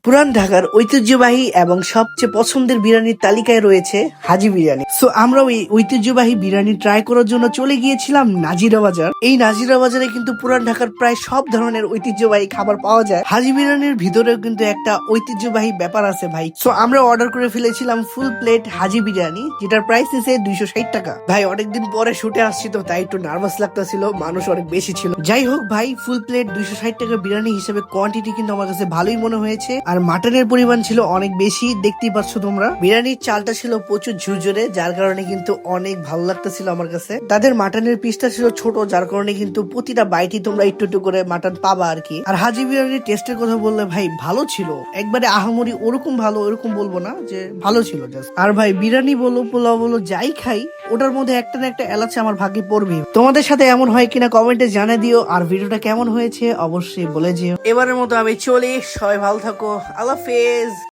পুরান ঢাকার ঐতিহ্যবাহী এবং সবচেয়ে পছন্দের বিরিয়ানির তালিকায় রয়েছে হাজি বিরিয়ানি। সো আমরা ওই ঐতিহ্যবাহী বিরিয়ানি ট্রাই করার জন্য চলে গিয়েছিলাম নাজিরা বাজার। এই নাজিরা বাজারে কিন্তু পুরান ঢাকার প্রায় সব ধরনের ঐতিহ্যবাহী খাবার পাওয়া যায়। হাজি বিরিয়ানির ভিতরেও কিন্তু একটা ঐতিহ্যবাহী ব্যাপার আছে ভাই। সো আমরা অর্ডার করে ফেলেছিলাম ফুল প্লেট হাজি বিরিয়ানি, যেটার প্রাইস নিছে 260 টাকা। ভাই অনেকদিন পরে শুটে আসছি তো তাই একটু নার্ভাস লাগতেছিল, মানুষ অনেক বেশি ছিল। যাই হোক ভাই, ফুল প্লেট 260 টাকা বিরিয়ানি হিসেবে কোয়ান্টিটি কিন্তু আমার কাছে ভালোই মনে হয়েছে। আর মাটনের পরিমাণ ছিল অনেক বেশি, দেখতেই পাচ্ছ তোমরা। বিরিয়ানির চালটা ছিল প্রচুর ঝুরঝুরে, যার কারণে কিন্তু অনেক ভালো লাগতেছিল আমার কাছে। তাদের মাটনের পিসটা ছিল ছোট, যার কারণে কিন্তু প্রতিটা বাইটই তোমরা একটু একটু করে মাটন পাবা আর কি। আর হাজি বিরিয়ানির টেস্টের কথা বললে ভাই ভালো ছিল, একবারে আহামরি ওরকম ভালো ওরকম বলবো না, যে ভালো ছিল জাস্ট। আর ভাই বিরিয়ানি বলো পোলাও বলো যাই খাই, ওটার মধ্যে একটা না একটা এলাচ আমার ভাগ্যে পড়বে। তোমাদের সাথে এমন হয় কিনা কমেন্টে জানিয়ে দিও, আর ভিডিওটা কেমন হয়েছে অবশ্যই বলে যেও। এবারের মতো আমি চলি, সবাই ভালো থাকো, আল্লাহ হাফেজ।